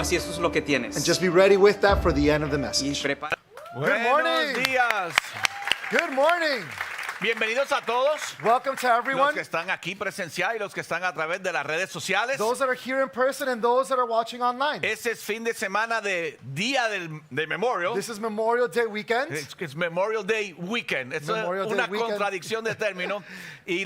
Así eso es lo que tienes. And just be ready with that for the end of the Y message. prepara. Good morning. Buenos días. Good morning. Bienvenidos a todos Welcome to los everyone. que están aquí presencial y los que están a través de las redes sociales. Those that are here in person and those that are watching online. Este es fin de semana de Día de Memorial. This is Memorial Day weekend. Es Memorial Day Weekend. Es Memorial Day una weekend. contradicción de término. y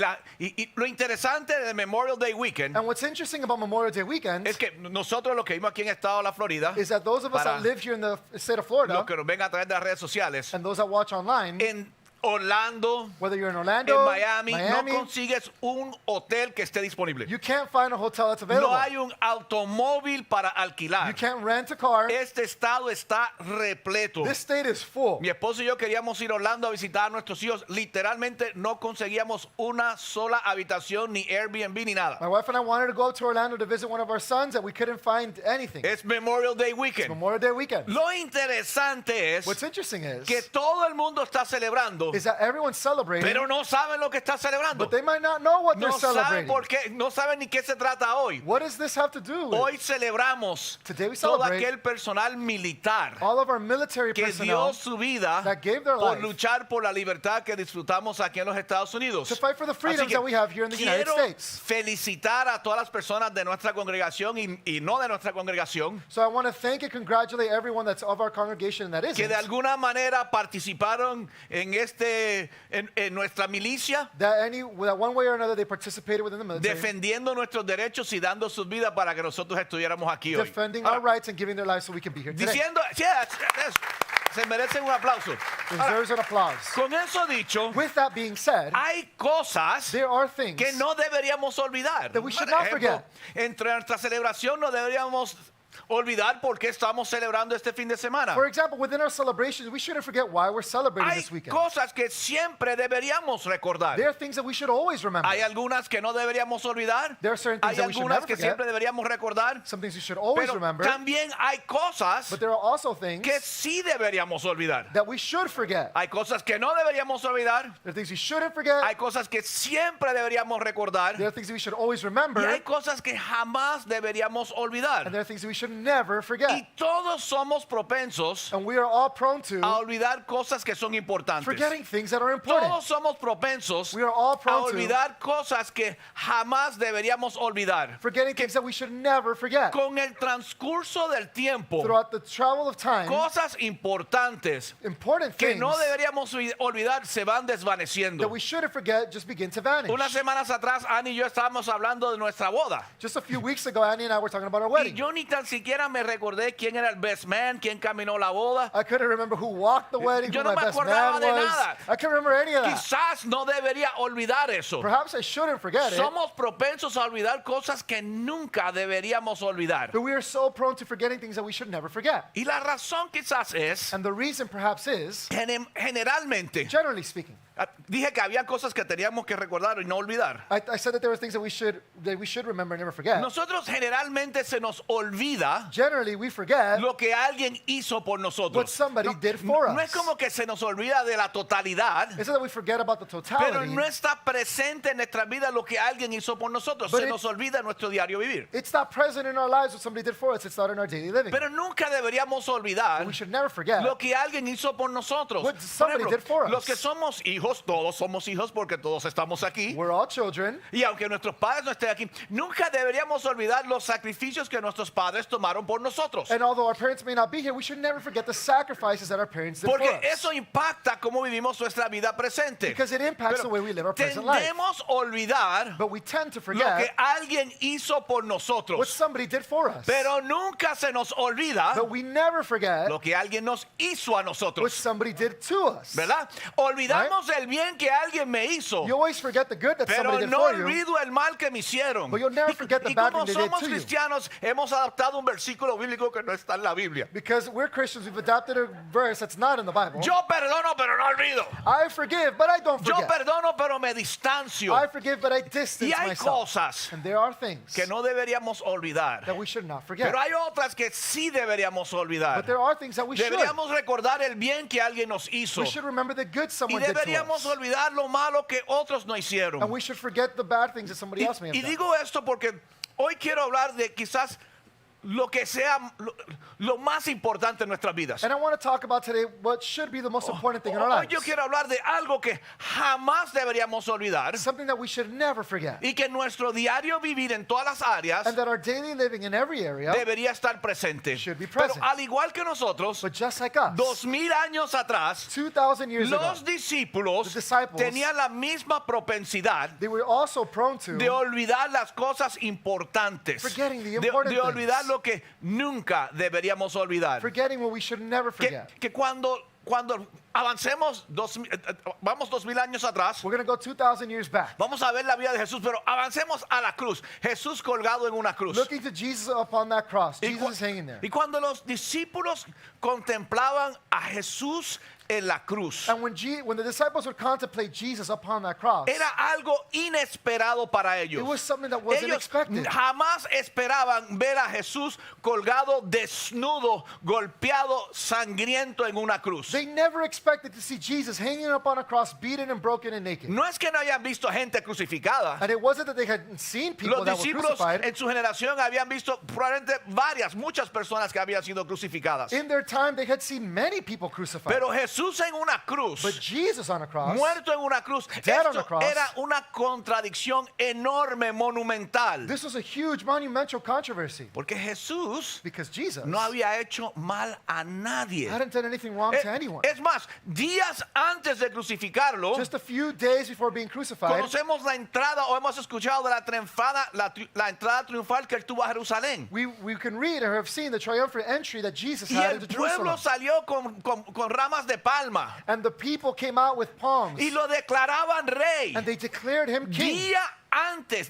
lo interesante de Memorial Day Weekend And what's interesting about Memorial Day weekend es que nosotros los que vivimos aquí en el estado de la Florida, is that those of us para that live here in the state of Florida los que nos ven a través de las redes sociales, and those that watch online, en Orlando, whether you're in en Orlando, Miami, no consigues un hotel que esté disponible. you can't find a hotel that's available. No hay un automóvil para You alquilar. can't rent a car. Este estado está repleto. This state is full. Mi esposo y yo queríamos ir a Orlando a visitar a nuestros hijos. Literalmente no conseguíamos una sola habitación, ni Airbnb, ni nada. My wife and I wanted to go up to Orlando to visit one of our sons and we couldn't find anything. Es Memorial Day It's Weekend. Memorial Day weekend. Lo interesante es What's interesting is que todo el mundo está celebrando, that everyone's celebrating, pero no saben lo que está celebrando. but they might not know what they're No saben celebrating. por qué, no saben ni qué se trata hoy. What does this have to do with Hoy celebramos Today we todo celebrate aquel personal militar all of our military que personnel dio su vida that gave their por life luchar por la libertad que disfrutamos aquí en los Estados Unidos. to fight for the Así freedoms que that we have here in the United quiero States. felicitar a todas las personas de nuestra congregación y no de nuestra congregación So I want to thank and congratulate everyone that's of our congregation that que isn't, de alguna manera participaron en nuestra milicia, that one way or another they participated within the military, defendiendo nuestros derechos y dando sus vidas para que nosotros estuviéramos aquí hoy. defending Ahora, our rights and giving their lives so we can be here today. diciendo, se merecen un aplauso. Ahora, Deserves an applause. con eso dicho, With that being said, hay cosas there are things que no deberíamos olvidar. that we should Por not forget. Entre nuestra celebración no deberíamos olvidar por qué estamos celebrando este fin de semana. For example, within our celebrations, we shouldn't forget why we're celebrating Hay this weekend. cosas que siempre deberíamos recordar. There are things that we should always remember. Hay algunas que no deberíamos olvidar. There are certain Hay things that we should algunas never que forget. siempre deberíamos recordar. Some things we should always Pero remember. también hay cosas But there are also things que sí deberíamos olvidar. that we should forget. Hay cosas que no deberíamos olvidar. There are things we shouldn't forget. Hay cosas que siempre deberíamos recordar. There are things that we should always remember. Y hay cosas que jamás deberíamos olvidar. And there are things that we should never forget. Y todos somos propensos And we are all prone to a olvidar cosas que son importantes. forgetting things that are important. Todos somos propensos We are all a prone to olvidar cosas que jamás deberíamos olvidar. forgetting things that we should never forget. Con el transcurso del tiempo, Throughout the travel of time, cosas importantes important que things no deberíamos olvidar se van desvaneciendo. that we shouldn't forget just begin to vanish. Unas semanas atrás, Annie y yo estábamos hablando de nuestra boda. Just a few weeks ago, Annie and I were talking about our Y wedding. yo ni tan siquiera me recordé quién era el best man, quién caminó la boda. I couldn't remember who walked the wedding, Yo who no my me best acordaba man de was. nada. I can't remember any of that. Quizás no debería olvidar eso. Perhaps I shouldn't forget it. Somos propensos a olvidar cosas que nunca deberíamos olvidar. But we are so prone to forgetting things that we should never forget. Y la razón quizás es, And the reason perhaps is, generalmente, generally speaking, dije que había cosas que teníamos que recordar y no olvidar. I said that there were things that we should remember and never forget. Nosotros generalmente se nos olvida Generally, we forget lo que alguien hizo por nosotros. what somebody did for No us. es como que se nos olvida de la totalidad, It's not that we forget about the pero totality. no está presente en nuestra vida lo que alguien hizo por nosotros. But Se it- nos olvida en nuestro diario vivir. It's not present in our lives what somebody did for us. It's not in our daily living. Pero nunca deberíamos olvidar We should never forget lo que alguien hizo por nosotros. what Por somebody ejemplo, did for us. los que somos hijos, todos somos hijos porque todos estamos aquí. We're all children. Y aunque nuestros padres no estén aquí, nunca deberíamos olvidar los sacrificios que nuestros padres tomaron por nosotros. And although our parents may not be here, we should never forget the sacrifices that our parents did for Porque us. eso impacta cómo vivimos nuestra vida presente. Because it impacts Pero the way we live our present life. tendemos a olvidar But we tend to lo que forget alguien hizo por what nosotros. somebody did for us. Pero nunca se nos olvida But we never forget lo que alguien nos hizo a what nosotros. somebody did to us. ¿Verdad? Olvidamos el bien que alguien me hizo, You always forget the good that pero somebody did no for you. olvido el mal que me hicieron. But you'll never forget the Y bad como thing they did somos to you. cristianos, hemos adaptado un versículo bíblico que no está en la Biblia. Because we're Christians, we've adopted a verse that's not in the Bible. Yo perdono, pero no olvido. I forgive, but I don't Yo forget. perdono, pero me distancio. I forgive, but I Y distance hay myself. cosas And there are things que no deberíamos olvidar. that we should not forget. Pero hay otras que sí deberíamos But olvidar. there are things that we should. Deberíamos recordar el bien que alguien nos hizo. We should remember the good Y someone did to deberíamos us. olvidar lo malo que otros no hicieron. And we should forget the bad things that somebody else may Y have done. digo esto porque hoy quiero hablar de quizás lo que sea lo más importante en nuestras vidas. And I want to talk about today what should be the most important thing in our Hoy lives. yo quiero hablar de algo que jamás deberíamos olvidar Something that we should never forget. y que en nuestro diario vivir en todas las áreas And that our daily living in every area, debería estar presente. Should be Pero present. al igual que nosotros, but just like us, 2000 años atrás, 2,000 years ago, los discípulos the disciples, tenían la misma propensidad they were also prone to de olvidar las cosas importantes, Forgetting the de important olvidar things. lo que nunca deberíamos olvidar. forgetting what we should never Que, forget. que cuando avancemos, vamos 2000 años atrás, We're going to go 2,000 years back. vamos a ver la vida de Jesús, pero avancemos a la cruz. Jesús colgado en una cruz. Looking to Jesus upon that cross. Y, Jesus is hanging there. y cuando los discípulos contemplaban a Jesús en la cruz, And when the disciples would contemplate Jesus upon that cross, era algo inesperado para ellos. it was something that wasn't Ellos expected. jamás esperaban ver a Jesús colgado, desnudo, golpeado, sangriento en una cruz. They never expected to see Jesus hanging up on a cross, beaten and broken and naked. No es que no hayan visto gente crucificada. And it wasn't that they hadn't seen people Los that were discípulos crucified. en su generación habían visto probablemente muchas personas que habían sido crucificadas. In their time, they had seen many people crucified. Pero Jesús en una cruz, But Jesus on a cross, muerto en una cruz, dead on esto a cross, era una contradicción enorme, monumental. this was a huge monumental controversy. Porque Jesús Because Jesus no había hecho mal a nadie. hadn't done anything wrong to anyone. Es más, días antes de crucificarlo, Just a few days before being crucified, conocemos la entrada o hemos escuchado de la entrada triunfal que él tuvo a Jerusalén. we can read or have seen the triumphant entry that Jesus Y had el into pueblo Jerusalem. salió con ramas de palma And the people came out with palms, y lo declaraban rey. and they declared him king.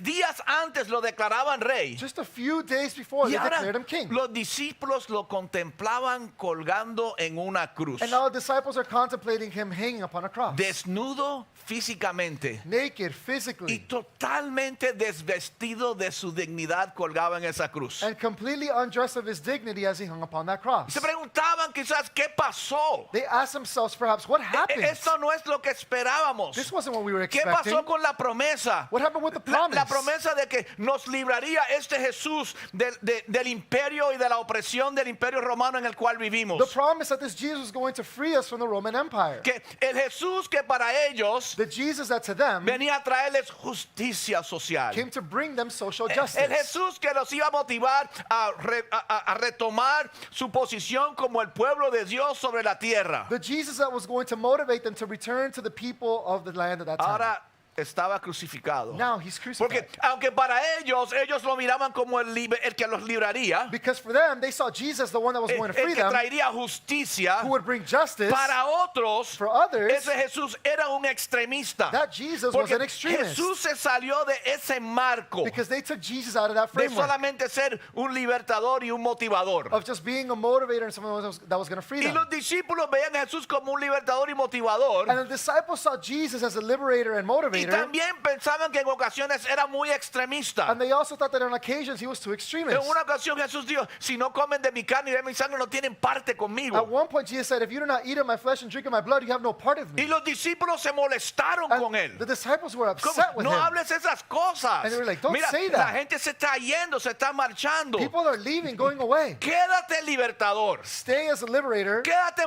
Días antes lo declaraban rey. Just a few days before, Y they ahora declared him king. los discípulos lo contemplaban colgando en una cruz. And now the disciples are contemplating him hanging upon a cross, Desnudo físicamente naked y physically, totalmente desvestido de su dignidad colgaba en esa cruz. and completely undressed of his dignity as he hung upon that cross. Se preguntaban quizás qué pasó. They asked themselves, perhaps, what happened? Esto no es lo que esperábamos. This wasn't what we were ¿Qué expecting. pasó con la promesa? What happened with the La promise? promesa de que nos libraría este Jesús del imperio y de la opresión del imperio romano en el cual vivimos. The promise that this Jesus was going to free us from the Roman Empire. Que el Jesús que para ellos The Jesus that to them venía a traerles justicia social. came to bring them social El justice. Jesús que los iba a motivar a retomar su posición como el pueblo de Dios sobre la tierra. The Jesus that was going to motivate them to return to the people of the land at that time. Ahora estaba crucificado. Now he's crucified. Porque aunque para ellos lo miraban como el que los libraría, Because for them, they saw Jesus, the one that was el going to free que them, traería justicia. who would bring justice. Para otros, For others, ese Jesús era un extremista. that Jesus was Porque an extremist. Jesús se salió de ese marco Because they took Jesus out of that de framework solamente ser un libertador y un motivador. of just being a motivator and someone that was going to free Y them. los discípulos veían a Jesús como un libertador y motivador. And the disciples saw Jesus as a liberator and Y motivator. también pensaban que en ocasiones era muy extremista. And they also thought that on occasions he was too extremist. En una ocasión Jesús dijo, si no comen de mi carne y de mi sangre no tienen parte At conmigo. one point, Jesus said, if you do not eat of my flesh and drink of my blood, you have no part of Y me. los discípulos se molestaron con And él. the disciples were ¿Cómo? upset with No him. hables esas cosas. And they were like, "Don't Mira, say la that." gente se está yendo, se está marchando. People are leaving, going away. Quédate libertador. Stay as a liberator. Quédate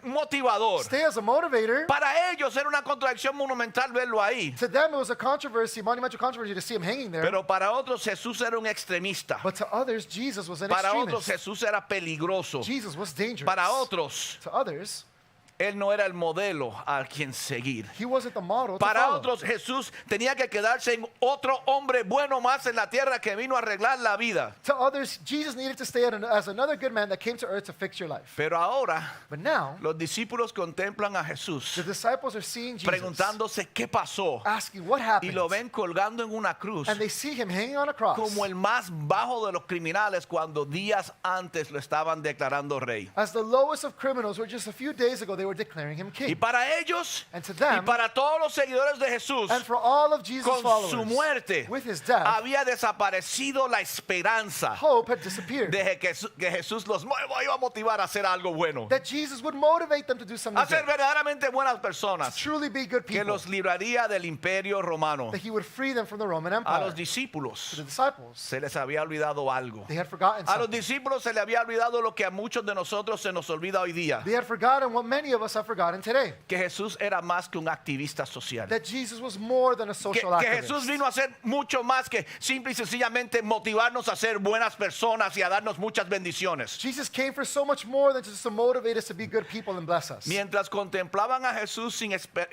motivador. Stay as a motivator. Para ellos era una contradicción monumental verlo ahí. To them, it was a controversy, monumental controversy to see him hanging there. Pero para otros Jesús era un extremista. But to others, Jesus was an Para otros extremist. Jesús era peligroso. Jesus was dangerous. Para otros To others, él no era el modelo a quien seguir. he wasn't the model to Para follow. otros Jesús tenía que quedarse en otro hombre bueno más en la tierra que vino a arreglar la vida. To others, Jesus needed to stay as another good man that came to earth to fix your life. Pero ahora But now, los discípulos contemplan a Jesús the disciples are seeing Jesus, preguntándose qué pasó asking what y happened. lo ven colgando en una cruz And they see him hanging on a cross como el más bajo de los criminales cuando días antes lo estaban declarando rey. as the lowest of criminals, where just a few days ago they they were declaring him Y king. para ellos And to y them, para todos los seguidores de Jesús, and for all of Jesus' con followers, su muerte with his death, había desaparecido la esperanza hope had disappeared. de que Jesús los iba a motivar a hacer algo bueno, That Jesus would motivate them to do something a ser good, verdaderamente buenas to personas, truly be good que people, los libraría del imperio romano. that he would free them from the Roman A Empire. los To the discípulos disciples, se les había olvidado algo. they had forgotten A los something. discípulos se les había olvidado lo que a muchos de nosotros se nos olvida hoy día, They had forgotten what many of us have forgotten today. que Jesús era más que un activista social. That Jesus was more than a Que, social que Jesús activist. vino a ser mucho más que simple y sencillamente motivarnos a ser buenas personas y a darnos muchas bendiciones. Jesus came for so much more than just to motivate us to be good people and bless us. Mientras contemplaban a Jesús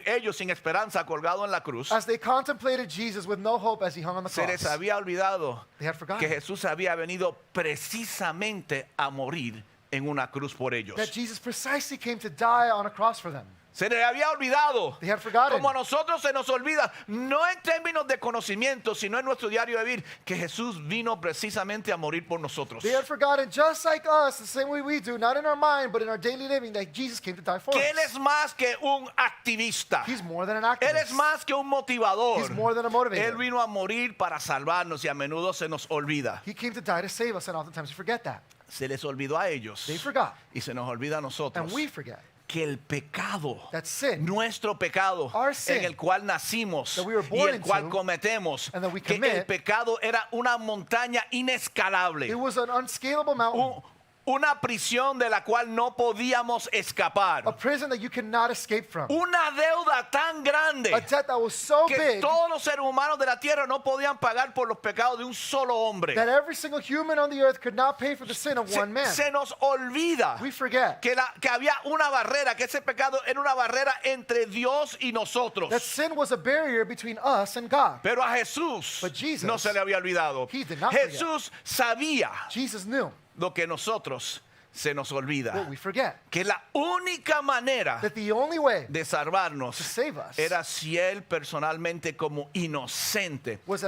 ellos sin esperanza colgado en la cruz, As they contemplated Jesus with no hope as he hung on the se les cross, había olvidado they had que forgotten Jesús había venido precisamente a morir en una cruz por ellos. that Jesus precisely came to die on a cross for them. Se les había olvidado, They had forgotten. como a nosotros se nos olvida, no en términos de conocimiento, sino en nuestro diario de vivir, que Jesús vino precisamente a morir por nosotros. They had forgotten, just like us, the same way we do, not in our mind, but in our daily living, that Jesus came to die for Que Él us. es más que un activista. He's more than an Él es activist. más que un motivador. He's more than a motivator. Él vino a morir para salvarnos y a menudo se nos olvida. He came to die to save us, and oftentimes we forget that. Se les olvidó a ellos They forgot, y se nos olvida a nosotros and we forget que el pecado, that sin, nuestro pecado, Our sin, en el cual nacimos that we were y born el cual into, cometemos, and that we que el commit, pecado era una montaña it inescalable, was an unscalable mountain, una prisión de la cual no podíamos escapar, a prison that you cannot escape from, una deuda tan grande a debt that was so que big todos los seres humanos de la tierra no podían pagar por los pecados de un solo hombre. that every single human on the earth could not pay for the sin of one man. Se nos olvida We forget que había una barrera, que ese pecado era una barrera entre Dios y nosotros. that sin was a barrier between us and God. Pero a Jesús But Jesus, no se le había olvidado. he did not forget. Jesús sabía Jesus knew lo que nosotros se nos olvida. what we forget, Que la única manera that the only way de salvarnos to save us era si Él personalmente como inocente was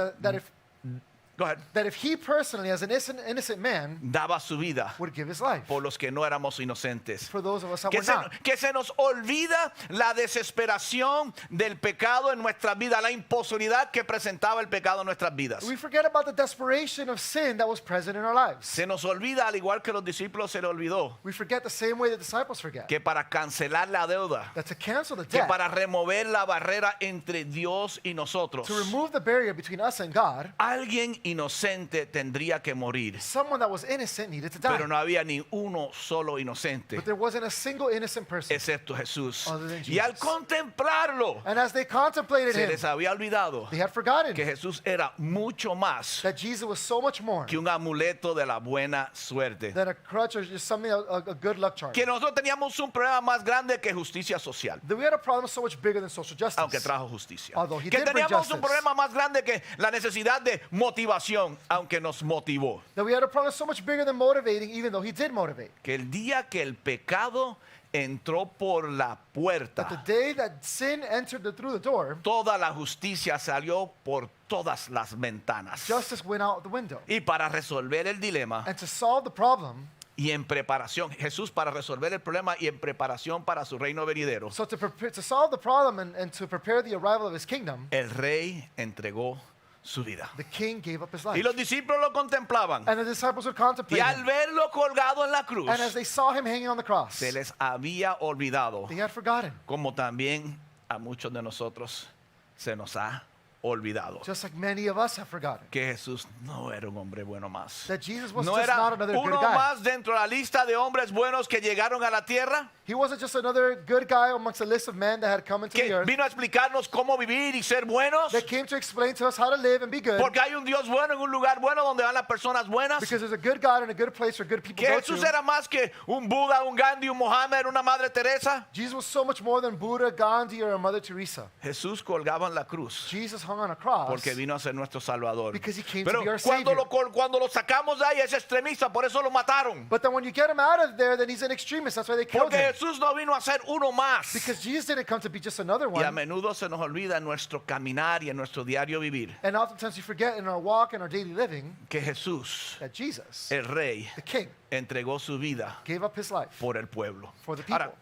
that if he personally, as an innocent man, daba su vida would give his life por los que no éramos inocentes. for those of us that Que were se, not. que se nos olvida la desesperación del pecado en nuestras vidas, la imposibilidad que presentaba el pecado en nuestras vidas. We forget about the desperation of sin that was present in our lives. Se nos olvida, al igual que los discípulos se le olvidó, We forget the same way the disciples forget, que para cancelar la deuda, that to cancel the que debt, para remover la barrera entre Dios y nosotros, to remove the barrier between us and God, alguien inocente tendría que morir. someone that was innocent needed to die. Pero no había ni uno solo inocente, But there wasn't a single innocent person. excepto Jesús. Other than Y al Jesus. contemplarlo, And as they contemplated se him, les había olvidado they had forgotten que Jesús era mucho más that Jesus was so much more que un amuleto de la buena suerte. than a crutch or just something, a good luck charm. Que nosotros teníamos un problema más grande que justicia social, That we had a problem so much bigger than social justice. aunque trajo justicia. Although he Que did bring teníamos un justice. problema más grande que la necesidad de motivación, aunque nos motivó. That we had a problem so much bigger than motivating, even though he did motivate. Que el día que el pecado entró por la That the puerta, day that sin entered through the door, toda la justicia salió por todas las ventanas. justice went out the window. Y para resolver el dilema And to solve the problem, y en preparación, Jesús para resolver el problema y en preparación para su reino venidero, so to solve the problem and to prepare the arrival of his kingdom, el rey entregó su vida. the king gave up his Y life. los discípulos lo contemplaban. And the disciples would Y contemplate al him. verlo colgado en la cruz, And as they saw him hanging on the cross, se les había olvidado, they had forgotten, como también a muchos de nosotros se nos ha olvidado, just like many of us have forgotten, que Jesús no era un hombre bueno más. that Jesus was No just era not another good uno guy. más dentro de la lista de hombres buenos que llegaron a la tierra, He wasn't just another good guy amongst a list of men that had come into the que earth, vino a explicarnos cómo vivir y ser buenos, that came to explain to us how to live and be good, porque hay un Dios bueno en un lugar bueno donde van las personas buenas. because there's a good God and a good place where good people Que go Jesús to. era más que un Buda, un Gandhi, un Mohammed, una Madre Teresa. Jesus was so much more than Buddha, Gandhi, or Mother Teresa. Jesús colgaba en la cruz Jesus hung on a cross porque vino a ser nuestro Salvador. because he came to Pero be our cuando Savior. cuando lo sacamos de ahí es extremista, por eso lo mataron. But then when you get him out of there, then he's an extremist. That's why they killed Porque him. Jesús no vino a ser uno más. Because Jesus didn't come to be just another Y a one. menudo se nos olvida en nuestro caminar y en nuestro diario vivir And oftentimes we forget in our walk and our daily living que Jesús, that Jesus, el Rey, the King, entregó su vida gave up his life por el pueblo. for the people. Ahora,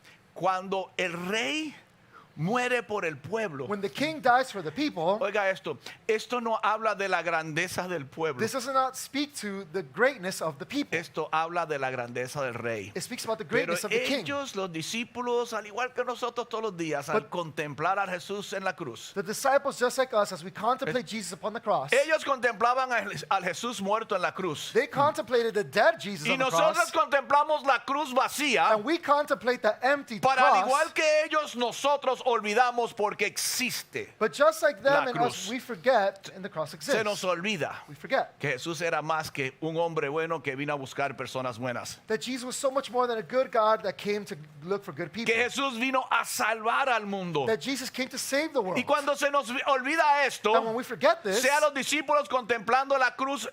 cuando el rey muere por el pueblo. When the king dies for the people, Oiga esto no habla de la grandeza del pueblo. this does not speak to the greatness of the people. Esto habla de la grandeza del rey. It speaks about the Pero greatness of the king. ellos, los discípulos, al igual que nosotros todos los días, al contemplar a Jesús en la cruz, The disciples, just like us, as we contemplate Jesus upon the cross, ellos contemplaban al Jesús muerto en la cruz. they contemplated the dead Jesus Y on the nosotros cross, contemplamos la cruz vacía. and we contemplate the empty Para al cross. igual que ellos, nosotros olvidamos porque existe. But just like them La and cruz. us, we forget, and the cross Se exists. nos olvida We forget que Jesús era más que un hombre bueno que vino a buscar personas buenas. that Jesus was so much more than a good God that came to look for good people. Que Jesús vino a salvar al mundo. That Jesus came to save the world. Y cuando se nos olvida esto, And when we forget this, sea los discípulos contemplando la cruz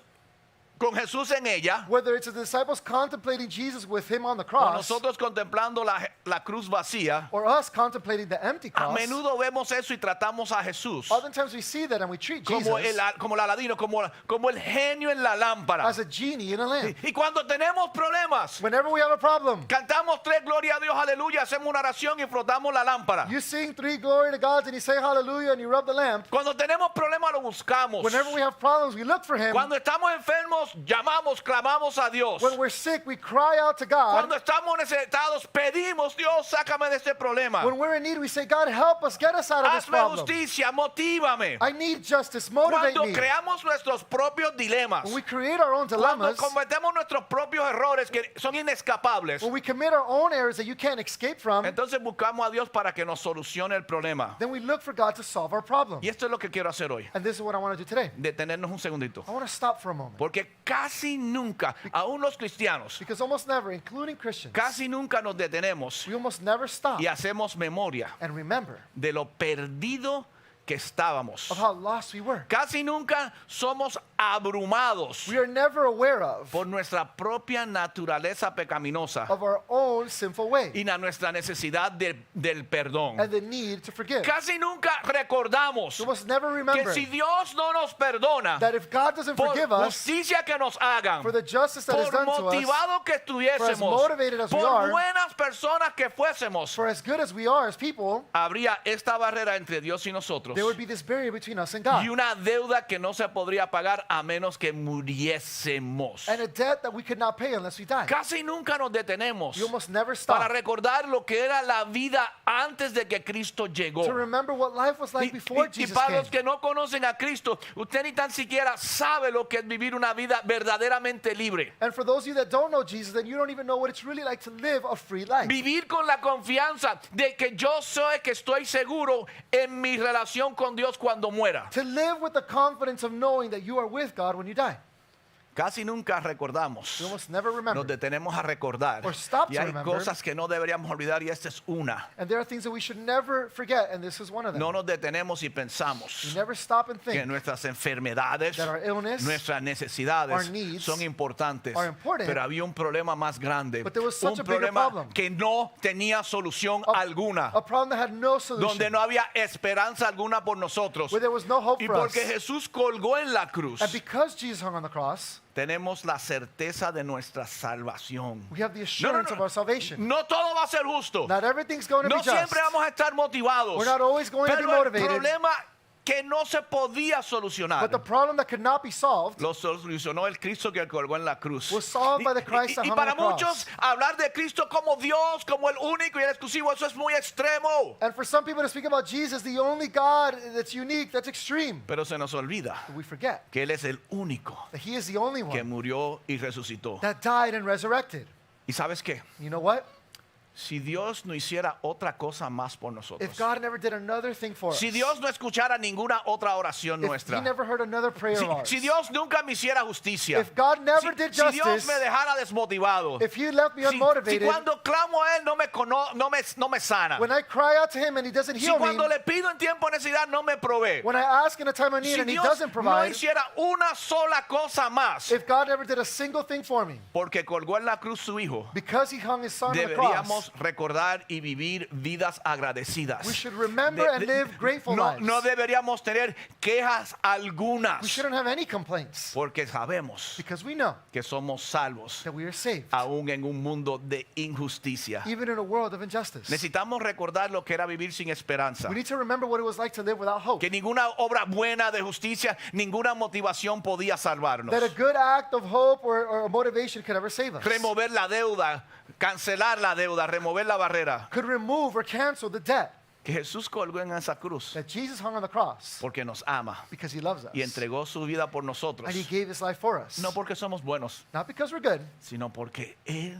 con Jesús en ella, whether it's the disciples contemplating Jesus with him on the o cross, nosotros contemplando la cruz vacía, or us contemplating the empty a cross, menudo vemos eso y tratamos a Jesús oftentimes we see that and we treat como Jesus el Aladino, como el genio en la lámpara. as a genie in a lamp. Y cuando tenemos problemas, Whenever we have a problem, cantamos tres gloria a Dios, aleluya, hacemos una oración y frotamos la lámpara. you sing three glory to God and you say hallelujah and you rub the lamp. Cuando tenemos problemas lo buscamos. Whenever we have problems, we look for him. Cuando estamos enfermos, llamamos, clamamos a Dios. When we're sick, we cry out to God. Cuando estamos necesitados, pedimos, Dios, sácame de este problema. When we're in need, we say, God, help us, get us out of this Hazme problem. justicia, motívame. I need justice, motivate Cuando me. creamos nuestros propios dilemas, When we create our own cuando dilemmas, cometemos nuestros propios errores que son inescapables, when we commit our own errors that you can't escape from, entonces buscamos a Dios para que nos solucione el problema. then we look for God to solve our problem. Y esto es lo que quiero hacer hoy, And this is what I want to do today. detenernos un segundito. I want to stop for a moment. Porque casi nunca, aún los cristianos, Because almost never, including Christians, casi nunca nos detenemos we almost never stop y hacemos memoria and remember de lo perdido que estábamos. of how lost we were. Casi nunca somos abrumados We are never aware of por nuestra propia naturaleza pecaminosa our own sinful way y nuestra necesidad del perdón. and the need to forgive. Casi nunca recordamos We must never que remember si Dios no nos perdona that if God doesn't por forgive us justicia que nos hagan, for the justice that is por done to us, motivado que estuviésemos, motivated as we por are, buenas personas que fuésemos, for as good as we are as people, habría esta barrera entre Dios y nosotros there would be this barrier between us and God. y una deuda que no se podría pagar a menos que muriésemos. And a debt that we could not pay unless we die. Casi nunca nos detenemos You almost never para stop recordar lo que era la vida antes de que Cristo llegó. to remember what life was like before Y Jesus para came. los que no conocen a Cristo, usted ni tan siquiera sabe lo que es vivir una vida verdaderamente libre. And for those of you that don't know Jesus, then you don't even know what it's really like to live a free life. Vivir con la confianza de que yo soy que estoy seguro en mi relación con Dios cuando muera. To live with the confidence of knowing that you are with God when you die. Casi nunca recordamos. We almost never Nos remember. detenemos a recordar. Or stop Y to hay remember. cosas que no deberíamos olvidar y esta es una. And there are things that we should never forget, and this is one of them. No nos detenemos y We pensamos never stop and que think nuestras enfermedades, that our illness, nuestras necesidades our needs son importantes. are important, Pero había un problema más grande. but there was such Un a bigger problema problem. que no tenía solución alguna. a problem that had no solution, Donde no había esperanza alguna por nosotros. where there was no hope Y for us. porque Jesús colgó en la cruz, And because Jesus hung on the cross, tenemos la certeza de nuestra salvación. we have the assurance of our salvation. No todo va a ser justo. Not everything's going to No be just. siempre vamos a estar motivados. We're not always going to be Pero el motivated. problema que no se podía solucionar But the problem that could not be solved lo solucionó el Cristo que colgó en la cruz. was solved by the Christ that Y hung para on the cross. muchos hablar de Cristo como Dios, como el único y el exclusivo, eso es muy extremo. And for some people to speak about Jesus, the only God that's unique, that's extreme. Pero se nos olvida We forget que Él es el único that He is the only que one murió y resucitó. that died and resurrected. ¿Y sabes qué? You know what? Si Dios no hiciera otra cosa más por nosotros, If God never did another thing for us, si Dios no escuchara ninguna otra oración if He nuestra, never heard another prayer of ours, si Dios nunca me hiciera justicia, if God never did si Dios justice, me dejara desmotivado, if He left me si unmotivated, cuando clamo a Él no me sana, when I cry out to Him and He doesn't si heal me, cuando le pido en tiempo de necesidad no me provee, when I ask in a time of need si and He Dios doesn't no provide, hiciera una sola cosa más, if God never did a single thing for me, porque colgó en la cruz su Hijo, because He hung His Son on the deberíamos cross, deberíamos recordar y vivir vidas agradecidas. We should remember and live grateful lives. No deberíamos tener quejas algunas, We shouldn't have any complaints porque sabemos because we know que somos salvos that we are saved, aún en un mundo de injusticia. even in a world of injustice. Necesitamos recordar lo que era vivir sin esperanza. We need to remember what it was like to live without hope. Que ninguna obra buena de justicia, ninguna motivación podía salvarnos. That a good act of hope or a motivation could ever save us. Remover la deuda, cancelar la deuda, remover la barrera. Could remove or cancel the debt Que Jesús colgó en esa cruz that Jesus hung on the cross porque nos ama because he loves us. y entregó su vida por nosotros. And he gave his life for us. No porque somos buenos, Not because we're good, sino porque Él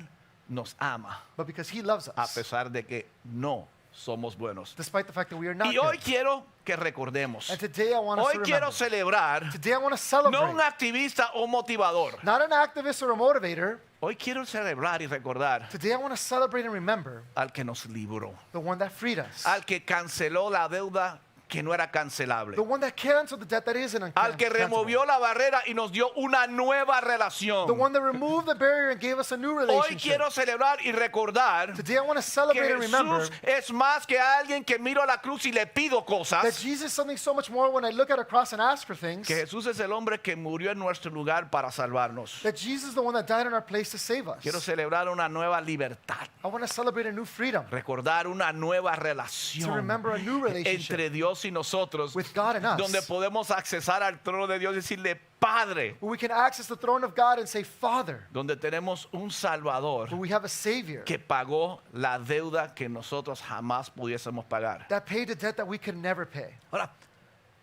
nos ama but because he loves a us. pesar de que no somos buenos. Despite the fact that we are not Y hoy good. quiero que recordemos. And today I want us Hoy to quiero remember. celebrar Today I want to no celebrate. un activista o motivador. Not an activist or a motivator. Hoy quiero celebrar y recordar Today I want to celebrate and remember al que nos libró, the one that freed us. al que canceló la deuda que no era cancelable, The one that canceled the debt that isn't al que uncancelable. removió la barrera y nos dio una nueva The relación. one that removed the barrier and gave us a new Hoy relationship. quiero celebrar y recordar Today I want to que celebrate and remember Jesús es más que alguien que miro a la cruz y le pido that cosas. Jesus is something so much more when I look at a cross and ask for things. Que Jesús es el hombre que murió en nuestro lugar para salvarnos. That Jesus is the one that died in our place to save us. Quiero celebrar una nueva libertad, I want to celebrate a new freedom. recordar una nueva To relación remember a new relationship entre Dios y nosotros, with God and us. donde podemos accesar al trono de Dios y decirle, Padre, Where we can access the throne of God and say, Father. donde tenemos un Salvador Where we have a Savior que pagó la deuda que nosotros jamás pudiésemos pagar. that paid a debt that we could never pay. Ahora,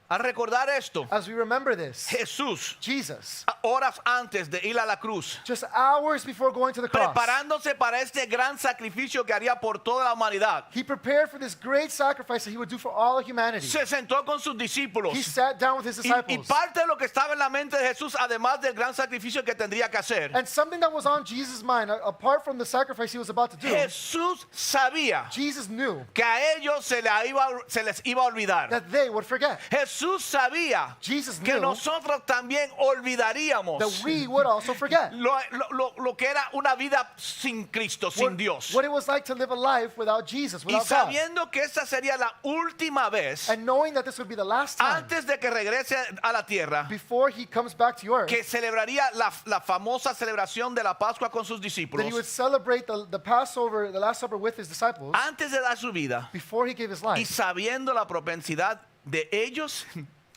al recordar esto, As we remember this, Jesús, Jesus, horas antes de ir a la cruz, just hours before going to the cross, preparándose para este gran sacrificio que haría por toda la humanidad, he prepared for this great sacrifice that he would do for all of humanity. se sentó con sus discípulos. He sat down with his Y disciples. parte de lo que estaba en la mente de Jesús, además del gran sacrificio que tendría que hacer, And something that was on Jesus' mind, apart from the sacrifice he was about to do, Jesús sabía Jesus knew que a ellos se les iba a olvidar. that they would forget. Jesús sabía Jesus que knew nosotros también olvidaríamos that we would also forget lo que era una vida sin Cristo, sin Dios. what it was like to live a life without Jesus, Y without God. sabiendo que esta sería la última vez And knowing that this would be the last time antes de que regrese a la tierra, before he comes back to earth, que celebraría la famosa celebración de la Pascua con sus that discípulos, he would celebrate the Passover, the Last Supper with his disciples, antes de dar su vida before he gave his y life. sabiendo la propensidad de ellos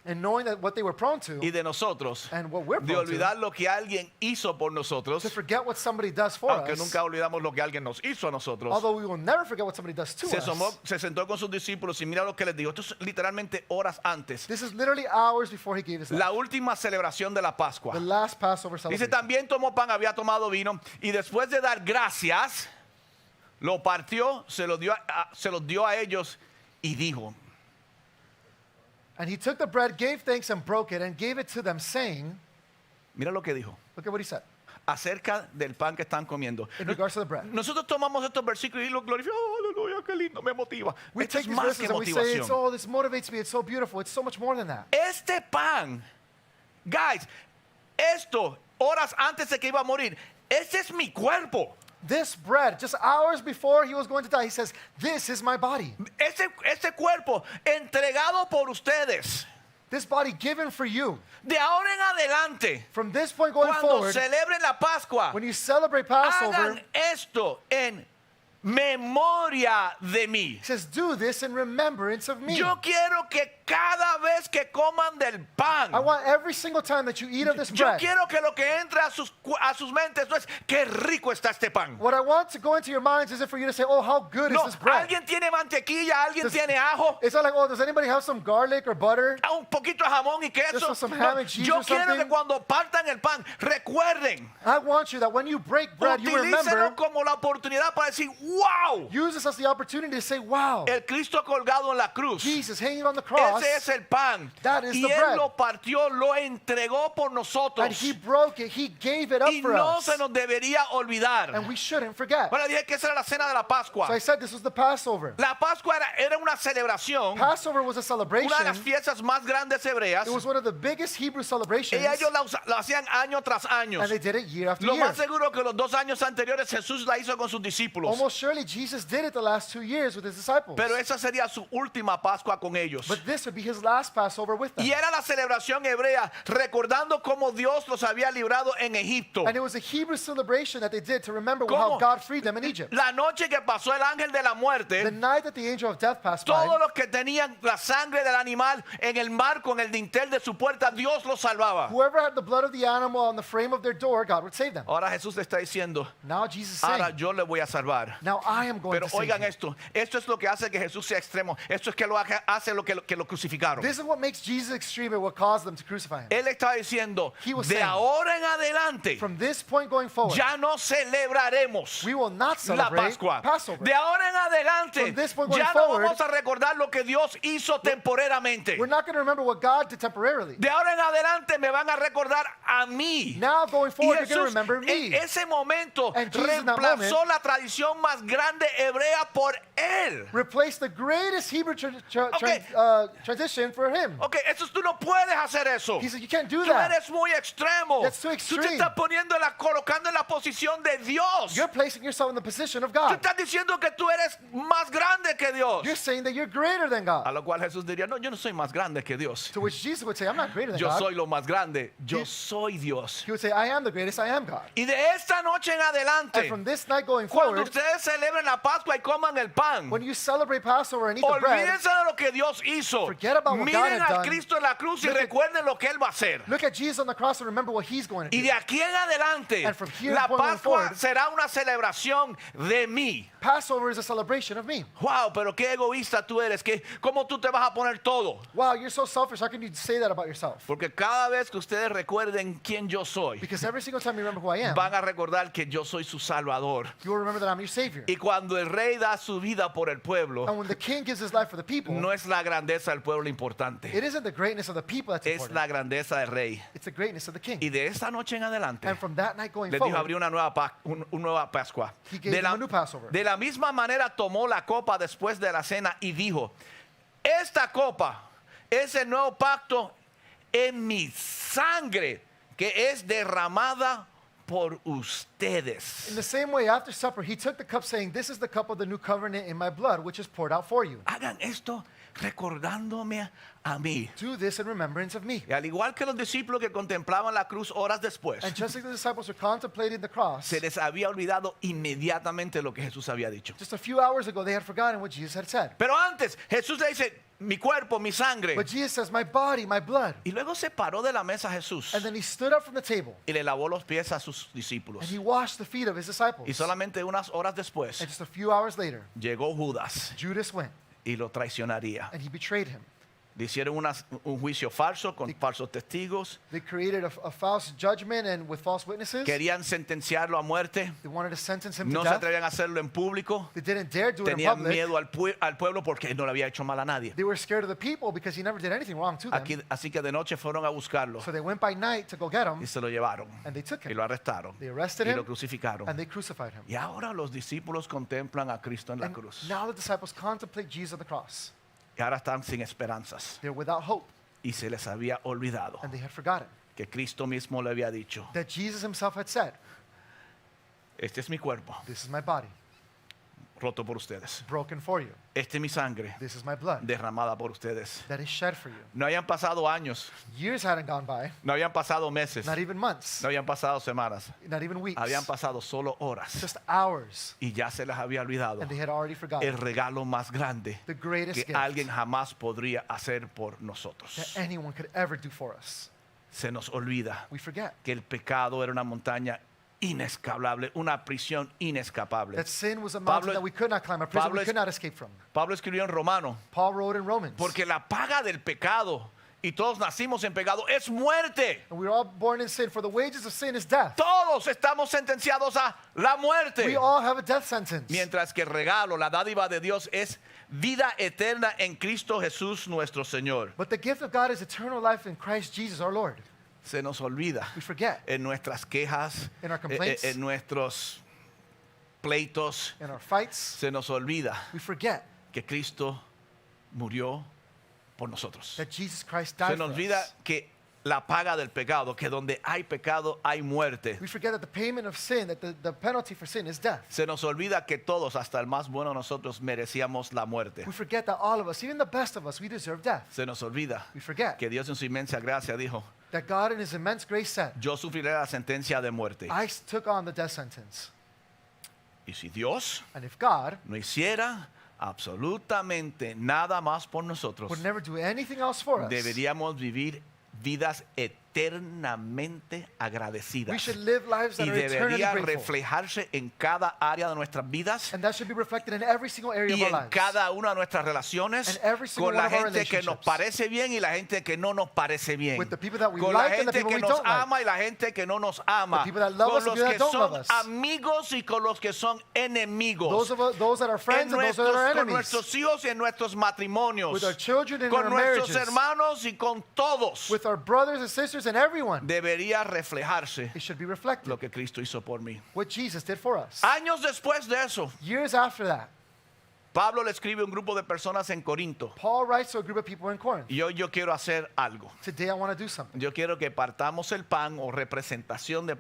And knowing that what they were prone to, y de nosotros, and what we're de prone to, olvidar lo que alguien hizo por nosotros, to forget what somebody does for aunque us, nunca olvidamos lo que alguien nos hizo a nosotros. although we will never forget what somebody does to Se us. sentó con sus discípulos y mira lo que les dijo. Esto es literalmente horas antes. This is literally hours before he gave his life. La última celebración de la Pascua. The last Passover Dice, celebration. también tomó pan, había tomado vino y después de dar gracias, lo partió, se los dio a ellos y dijo, And he took the bread, gave thanks, and broke it, and gave it to them, saying, mira lo que dijo, look at what he said acerca del pan que están comiendo. in regards to the bread. Nosotros tomamos estos versículos y los glorificamos. Oh, aleluya, qué lindo, me motiva. We Esto take es these más verses que and we say, it's, motivación. oh, this motivates me, it's so beautiful, it's so much more than that. Este pan, guys, esto, horas antes de que iba a morir, este es mi cuerpo. This bread, just hours before he was going to die, he says, this is my body. Este cuerpo entregado por ustedes. This body given for you. De ahora en adelante, From this point going cuando forward, celebren la Pascua, when you celebrate Passover, hagan esto en memoria de mí. he says, do this in remembrance of me. Yo quiero que cada vez que coman del pan, I want every single time that you eat of this yo bread, quiero que lo que entre a sus mentes no es qué rico está este pan. what I want to go into your minds is for you to say, oh, how good No, is this bread? alguien tiene mantequilla, alguien tiene ajo, It's not like, oh, does anybody have some garlic or butter? un poquito de jamón y queso. Just some No, ham and cheese yo or quiero que something. cuando partan el pan, recuerden, I want you that when you break bread, you utilícenlo remember, como la oportunidad para decir, wow, use this as the opportunity to say, wow, el Cristo colgado en la cruz. Jesus hanging on the cross, Ese es el pan. That is Y the Él bread. lo partió, lo entregó por and nosotros. he broke it, he gave it up Y for no us, se nos debería olvidar. and we shouldn't forget. Ahora dije que esa era la cena de la Pascua. So I said this was the Passover. La Pascua era una celebración, Passover was a celebration. una de las fiestas más grandes hebreas. It was one of the biggest Hebrew celebrations, Y ellos la hacían año tras año. and they did it year after Lo year. más seguro que los 2 años anteriores Jesús la hizo con sus discípulos. Almost surely Jesus did it the last 2 years with his disciples. Pero esa sería su última Pascua con ellos. But this would be his last Passover with them. Y era la celebración hebrea, recordando cómo Dios los había librado en Egipto. And it was a Hebrew celebration that they did to remember ¿Cómo? how God freed them in Egypt. La noche que pasó el ángel de la The muerte, night that the angel of death passed todos by, los que tenían la sangre del animal en el marco, en el dintel de su puerta, Dios los salvaba. whoever had the blood of the animal on the frame of their door, God would save them. Ahora Jesús le está diciendo, Now Jesus is ahora saying, yo le voy a salvar. now I am going Pero to save oigan you. esto es lo que hace que Jesús sea extremo. Esto es que hace lo que lo crucificaron. This is what makes Jesus extreme and what caused them to crucify him. Él estaba diciendo, He was de saying, ahora en adelante, From this point going forward, ya no celebraremos we will not la celebrate Pascua. Passover. De ahora en adelante, From this point going ya no forward, vamos a recordar lo que Dios hizo temporeramente. We're not going to remember what God did temporarily. De ahora en adelante me van a recordar a mí. Now going Y forward, you're going to Jesús remember en me. ese momento And Jesus in that reemplazó la tradición más grande hebrea por él. Replace the greatest Hebrew Okay. tradition for him. Ok, eso tú no puedes hacer eso. He said, you can't do Tú that. eres muy extremo. That's too Tú te extreme. estás colocando en la posición de Dios. You're placing yourself in the position of Tú God. estás diciendo que tú eres más grande que Dios. You're saying that you're greater than A God. lo cual Jesús diría, no, yo no soy más grande que Dios. To which Jesus would say, I'm not greater than Yo God. soy lo más grande. Yo He- soy Dios. He would say, I am the greatest, I am God. Y de esta noche en adelante, And from this night going cuando forward, ustedes celebren la Pascua y coman el pan, when you celebrate Passover and eat the bread, olvídense de lo que Dios hizo. Forget about what God Miren had a done. Cristo en la cruz y Look at- recuerden lo que Él va a hacer. look at Jesus on the cross and remember what he's going to Y do. de aquí en adelante, And from here la going Pascua forward, será una celebración de mí. Passover is a celebration of me. Wow, pero qué egoísta tú eres. ¿Cómo tú te vas a poner todo? Wow, you're so selfish. How can you say that about yourself? Porque cada vez que ustedes recuerden quién yo soy, Because every single time you remember who I am, van a recordar que yo soy su Salvador. you will remember that I'm your Savior. Y cuando el rey da su vida por el pueblo, And when the king gives his life for the people, no es la grandeza del pueblo importante, it isn't the greatness of the people that's es important. la grandeza del rey. It's the greatness of the king. Y de esta noche en adelante, And from that night going les dijo forward, abrir una nueva Pascua. He gave them a new Passover. De la misma manera tomó la copa después de la cena y dijo, esta copa es el nuevo pacto en mi sangre que es derramada por ustedes. in the same way, after supper, he took the cup saying, this is the cup of the new covenant in my blood, which is poured out for you. Hagan esto recordándome a mí. Do this in remembrance of me. Y al igual que los discípulos que contemplaban la cruz horas después, And just like the disciples were contemplating the cross, se les había olvidado inmediatamente lo que Jesús había dicho. just a few hours ago, they had forgotten what Jesus had said. Pero antes, Jesús le dice, mi cuerpo, mi sangre. But Jesus says, my body, my blood. Y luego se paró de la mesa Jesús And then he stood up from the table y le lavó los pies a sus discípulos. and he washed the feet of his disciples. Y solamente unas horas después And just a few hours later, llegó Judas Judas went y lo traicionaría. and he betrayed him. Le hicieron un juicio falso con falsos testigos. They created a false judgment and with false witnesses. Querían sentenciarlo a muerte. They wanted to sentence him No to se death. atrevían a hacerlo en público. They didn't dare do it in Tenían public. miedo al pueblo porque él no le había hecho mal a nadie. They were scared of the people because he never did anything wrong to them. Así que de noche fueron a buscarlo So they went by night to go get him y se lo llevaron. and they took Y him lo arrestaron. They arrested Y him lo crucificaron. and they crucified him. Y ahora los discípulos contemplan a Cristo en la And cruz. now the disciples contemplate Jesus on the cross. Y ahora están sin esperanzas. They're without hope Y se les había olvidado and they had forgotten que Cristo mismo le había dicho, that Jesus himself had said, este es mi cuerpo, this is my body, roto por ustedes. broken for you. Este es mi sangre, This is my blood derramada por ustedes. that is shed for you. No habían pasado años, Years hadn't gone by, no habían pasado meses, not even months, no habían pasado semanas. not even weeks, Habían pasado solo horas. just hours, Y ya se les había olvidado and they had already el forgotten regalo más grande the greatest que gift alguien jamás podría hacer por nosotros. that anyone could ever do for us. Se nos olvida We forget que el pecado era una montaña inescalable, una prisión inescapable. that sin was a mountain Pablo- that we could not climb, a prison Pablo we es- could not escape from. Pablo escribió en Romano, Paul wrote in Romans, porque la paga del pecado, y todos nacimos en pecado, es muerte. and we were all born in sin, for the wages of sin is death. Todos estamos sentenciados a la muerte. We all have a death sentence. Mientras que el regalo, la dádiva de Dios es vida eterna en Cristo Jesús nuestro Señor. But the gift of God is eternal life in Christ Jesus our Lord. Se nos olvida We forget en nuestras quejas, In our complaints. en nuestros pleitos, in our fights. se nos olvida We forget que Cristo murió por nosotros. that Jesus Christ Se died nos for olvida us. que la paga del pecado, que donde hay pecado hay muerte. We forget that the payment of sin, that the penalty for sin is death. Se nos olvida que todos, hasta el más bueno de nosotros, merecíamos la muerte. We forget that all of us, even the best of us, we deserve death. Se nos olvida We forget que Dios en su inmensa gracia dijo, that God in his immense grace said, yo sufriré la sentencia de muerte. I took on the death sentence. Y si Dios And if God no hiciera absolutamente nada más por nosotros, would never do anything else for us, deberíamos vivir vidas eternamente agradecidas. we should live lives that Y are eternally debería grateful. reflejarse en cada área de nuestras vidas And that should be reflected in every single area of y our en lives. cada una de nuestras relaciones And every single con la one of our gente que nos relationships. parece bien y la gente que no nos parece bien. With the people that we Con la like and the gente people que we nos don't like. ama y la gente que no nos ama. The people that love Con us and los people that que don't son love us. amigos y con los que son enemigos. Those that are friends En and those that are con enemies. nuestros hijos y en nuestros matrimonios. With our children and Con our nuestros marriages. hermanos y con todos. With our brothers and sisters and everyone. Debería reflejarse It should be reflected. lo que Cristo hizo por mí. What Jesus did for us. Años después de eso, Years after that, Pablo le escribe a un grupo de personas en Corinto. Paul writes to a group of people in Corinth. Y hoy yo quiero hacer algo. Today I want to do something. Yo quiero que partamos el pan o representación de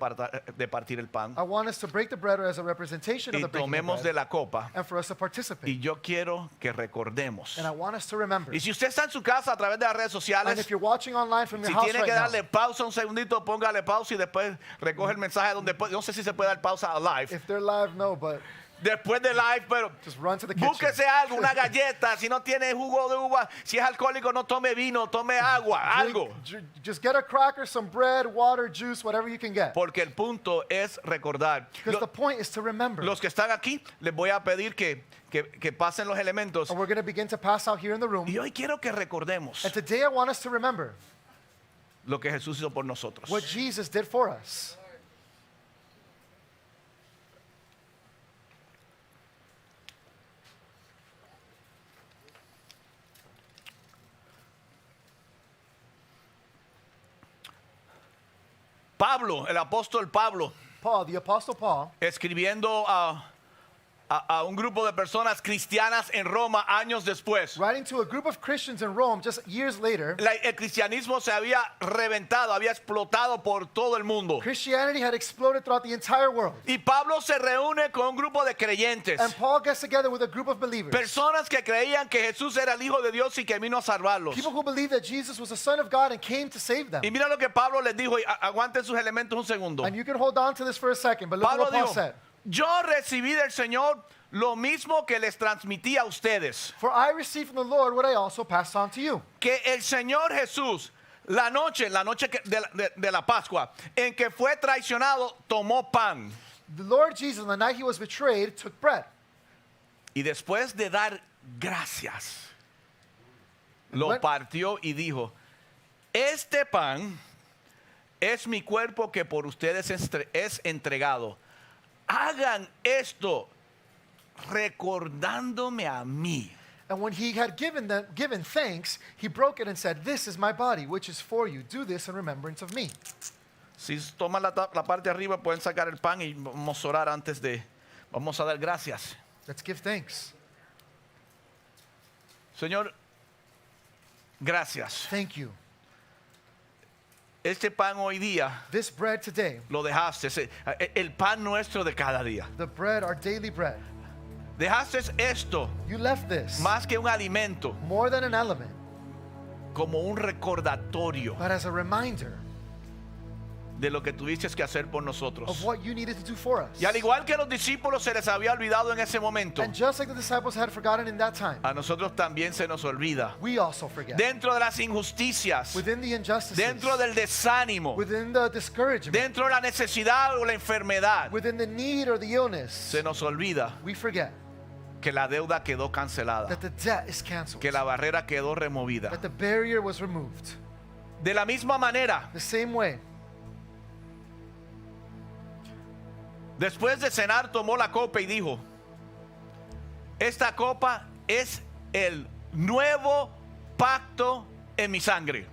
partir el pan I want us to break the bread as a representation of y the breaking of tomemos de bread, la copa. and for us to participate. Y yo quiero que recordemos. And I want us to remember. Y si usted está en su casa a través de las redes And sociales, if you're watching online from your si house tiene right que now, darle pausa un segundito, póngale pausa y después recoge el mensaje donde no sé si se puede dar pausa a live. if they're live, no, but Después de live, pero just run to the kitchen. búsquese algo, una galleta. Si no tiene jugo de uva, si es alcohólico, no tome vino, tome agua, algo. Just get a cracker, some bread, water, juice, whatever you can get. Porque el punto es recordar. Because the point is to remember. Los que están aquí, les voy a pedir que pasen los elementos. And we're going to begin to pass out here in the room. Y hoy quiero que recordemos And today I want us to remember lo que Jesús hizo por nosotros. what Jesus did for us. Pablo, el apóstol Pablo, Paul, the Apostle Paul, escribiendo a un grupo de personas cristianas en Roma años después. writing to a group of Christians in Rome just years later, El cristianismo se había reventado, había explotado por todo el mundo. Christianity had exploded throughout the entire world. Y Pablo se reúne con un grupo de creyentes. And Paul gets together with a group of believers. Personas que creían que Jesús era el Hijo de Dios y que vino a salvarlos. People who believed that Jesus was the Son of God and came to save them. Y mira lo que Pablo les dijo, y aguanten sus elementos un segundo. And you can hold on to this for a second, but look at Pablo what Paul dijo, said. yo recibí del Señor lo mismo que les transmití a ustedes. For I received from the Lord what I also passed on to you. Que el Señor Jesús, la noche de la Pascua, en que fue traicionado, tomó pan. The Lord Jesus, on the night he was betrayed, took bread. Y después de dar gracias, lo What? partió y dijo, este pan es mi cuerpo que por ustedes es entregado. Hagan esto recordándome a mí. And when he had given thanks, he broke it and said, "This is my body, which is for you. Do this in remembrance of me." Si toman la parte de arriba, pueden sacar el pan y vamos a orar vamos a dar gracias. Let's give thanks. Señor, gracias. Thank you. Este pan hoy día This bread today, lo dejaste, el pan nuestro de cada día. the bread, our daily bread, Dejaste esto you left this más que un alimento, more than an element, como un recordatorio but as a reminder de lo que tuviste que hacer por nosotros. of what you needed to do for us. Y al igual que a los discípulos se les había olvidado en ese momento, And just like the disciples had forgotten in that time, a nosotros también se nos olvida. we also forget. Dentro de las injusticias, Within the injustices, dentro del desánimo, within the discouragement, dentro de la necesidad o la enfermedad, within the need or the illness, se nos olvida we forget que la deuda quedó cancelada, that the debt is canceled, que la barrera quedó removida. that the barrier was removed. De la misma manera, The same way, después de cenar tomó la copa y dijo, esta copa es el nuevo pacto en mi sangre.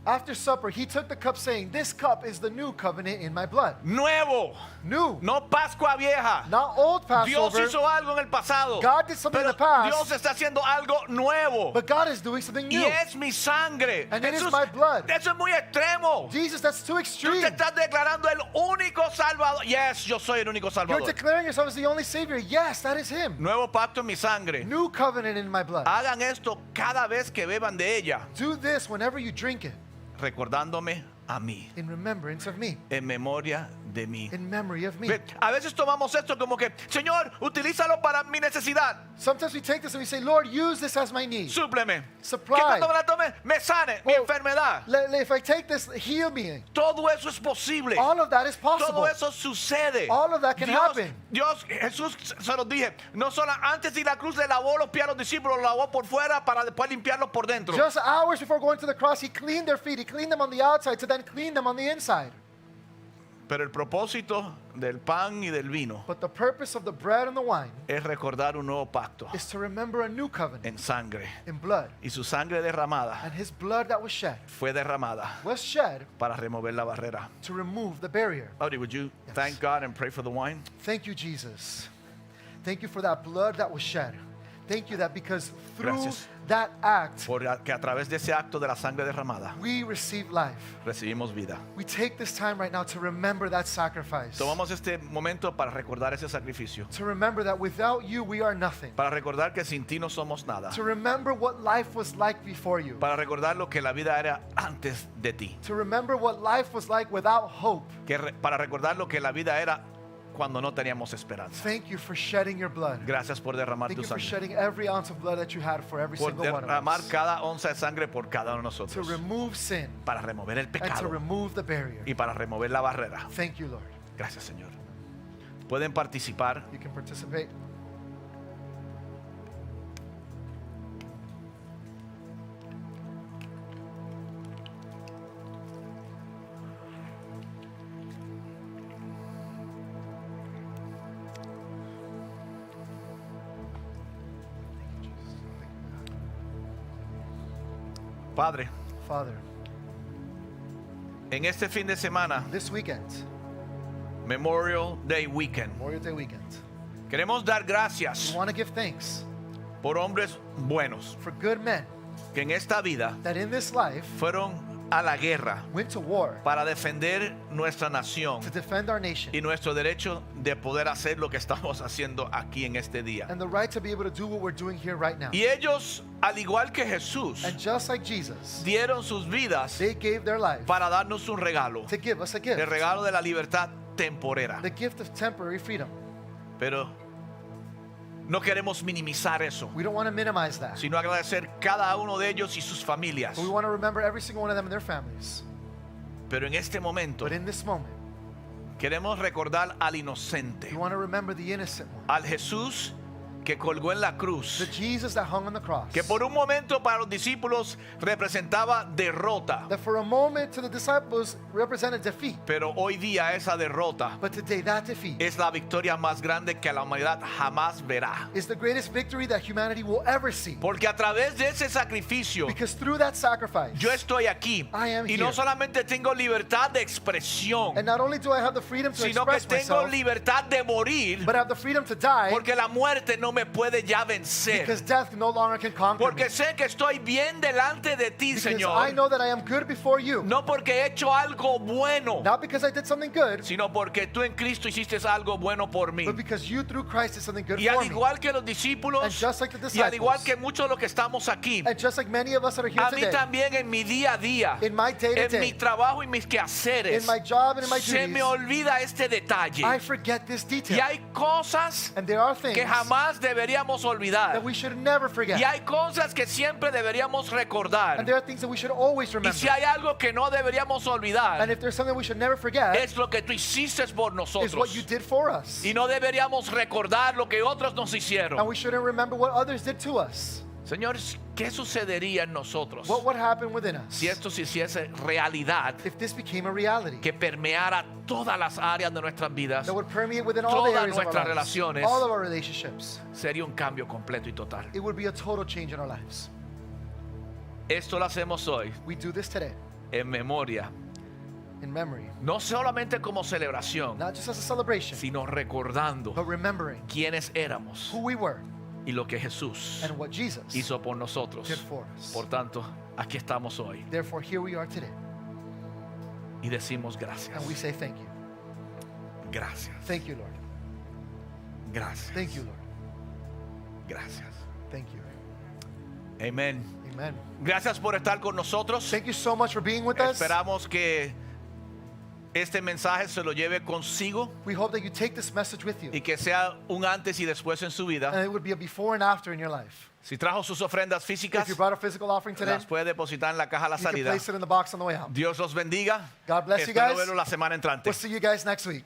After supper, he took the cup, saying, "This cup is the new covenant in my blood." Nuevo, New, no Pascua vieja. not old Dios Passover, hizo algo en el pasado, God did something in pero the past. Dios está haciendo algo nuevo. but God is doing something Y new. es mi sangre. And it is my blood. Eso es muy extremo. Jesus, that's too Tú extreme. te estás declarando el único salvador. Yes, yo soy el único You're salvador. declaring yourself as the only Savior. Yes, that is Him. Nuevo pacto en mi sangre. New covenant in my blood. Hagan esto cada vez que beban de ella, Do this whenever you drink it, recordándome a mí, in remembrance of me, en memoria de mí. in memory of me. Ve, a veces tomamos esto como que, Señor, utilízalo para mi necesidad. Sometimes we take this and we say, Lord, use this as my need. Súpleme. Supply. Que cuando me la tome, me sane mi Oh. enfermedad. If I take this, heal me. Todo eso es posible. All of that is Todo possible. eso sucede. All of that can happen. Dios, Jesús se los dije, no solo antes de la cruz le lavó los pies a los discípulos, los lavó por fuera para después limpiarlos por dentro. Just hours before going to the cross, He cleaned their feet. He cleaned them on the outside to then clean them on the inside. Pero el propósito del pan y del vino But the purpose of the bread and the wine es recordar un nuevo pacto is to remember a new covenant en sangre. in blood. Y su sangre derramada And His blood that was shed fue derramada was shed para remover la barrera. to remove the barrier. Audrey, would you Yes. thank God and pray for the wine? Thank you, Jesus. Thank you for that blood that was shed. Thank you that because through Gracias. that act, Porque a través de ese acto de la sangre derramada we receive life. recibimos vida. We take this time right now to remember that sacrifice. Tomamos este momento para recordar ese sacrificio, To remember that without you, we are nothing. para recordar que sin ti no somos nada, To remember what life was like before you. para recordar lo que la vida era antes de ti, To remember what life was like without hope. para recordar lo que la vida era cuando no teníamos esperanza. Thank you for shedding your blood. Gracias por derramar Thank tu you for sangre, shedding every ounce of blood that you had for every por single one of derramar us. cada onza de sangre por cada uno de To nosotros, remove sin para remover el and to pecado remove the barrier. y para remover la barrera. Thank you, Lord. Gracias, Señor. Pueden participar. You can participate. Padre, Father, en este fin de semana, this weekend, Memorial Day Weekend, Memorial Day weekend, queremos dar gracias we want to give thanks por hombres buenos for good men que en esta vida that in this life fueron a la guerra went to war para defender nuestra nación to defend our nation y nuestro derecho de poder hacer lo que estamos haciendo aquí en este día. and the right to be able to do what we're doing here right now. Y ellos, al igual que Jesús, And just like Jesus, dieron sus vidas they gave their life para darnos un regalo, to give us a el gift, regalo de la libertad temporera. the gift of temporary freedom. Pero no queremos minimizar eso, We don't want to minimize that, sino agradecer cada uno de ellos y sus familias. but we want to remember every single one of them and their families. Pero en este momento But in this moment, queremos recordar al inocente, we want to remember the innocent one, al Jesús que colgó en la cruz, the Jesus that hung on the cross, que por un momento para los discípulos representaba derrota, that for a moment to the disciples represented defeat, pero hoy día esa derrota but today that defeat es la victoria más grande que la humanidad jamás verá. is the greatest victory that humanity will ever see. Porque a través de ese sacrificio Because through that sacrifice, yo estoy aquí I am y no here. solamente tengo libertad de expresión, and not only do I have the freedom to sino que express tengo myself, libertad de morir, but I have the freedom to die, porque la muerte no me puede ya vencer. because death no longer can conquer me. Porque sé que estoy bien delante de ti, Because I Señor. know that I am good before you. No porque he hecho algo bueno, Not because I did something good, sino porque tú en Cristo hiciste algo bueno por mí. but because you through Christ did something good Y al for me. igual que los discípulos, And just like the y al igual disciples, que muchos de los que estamos aquí, and just like many of us that are here a mí today, también en mi día a día, in my day to en mi day, trabajo y mis quehaceres, in my job and in my se me duties, olvida este detalle. I forget this Y detail. hay cosas And there are things que jamás deberíamos olvidar. that we should never forget. Y hay cosas que siempre deberíamos recordar. And there are things that we should always Y remember. si hay algo que no deberíamos And olvidar, if there's something we should never forget, es lo que tú hiciste por is what nosotros. you did for us. Y no deberíamos recordar lo que otros nos And hicieron. we shouldn't remember what others did to us. Señores, ¿qué sucedería en nosotros What would happen within us si esto se hiciese realidad, if this became a reality que permeara todas las áreas de nuestras vidas? that would permeate within all the Todas areas of nuestras our lives, relaciones. all of our relationships? Sería un cambio completo y total. It would be a total change in our lives. Esto lo hacemos hoy We do this today en memoria, in memory, no solamente como celebración, not just as a celebration, sino recordando but remembering quiénes éramos who we were y lo que Jesús and what Jesus hizo por nosotros. did for us. Por tanto, aquí estamos hoy Therefore, here we are today, y decimos gracias. and we say thank you. Gracias. Thank you, Lord. Gracias. Thank you, Lord. Gracias. Thank you. Amén. Amen. Gracias por estar con nosotros. Thank you so much for being with us. Esperamos que este mensaje se lo lleve consigo We hope that you take this message with you, y que sea un antes y después en su vida. and it would be a before and after in your life. Si trajo sus ofrendas físicas, If you brought a physical offering today, las puede depositar en la caja a la you can salida. place it in the box on the way out. Dios los bendiga. God bless you Espero guys. verlo la semana entrante. We'll see you guys next week.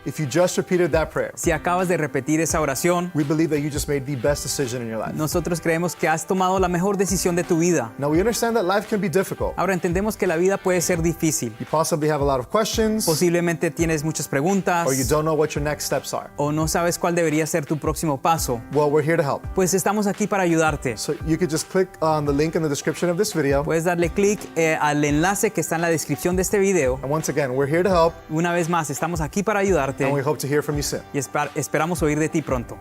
If you just repeated that prayer, Si acabas de repetir esa oración, we believe that you just made the best decision in your life. nosotros creemos que has tomado la mejor decisión de tu vida. Now, we understand that life can be difficult. Ahora entendemos que la vida puede ser difícil. You possibly have a lot of questions, Posiblemente tienes muchas preguntas or you don't know what your next steps are. o no sabes cuál debería ser tu próximo paso. Well, we're here to help. Pues estamos aquí para ayudarte. So you could just click on the link in the description of this video. Puedes darle clic al enlace que está en la descripción de este video. And once again, we're here to help, Una vez más, estamos aquí para and we ayudarte hope to hear from you soon. y esperamos oír de ti pronto.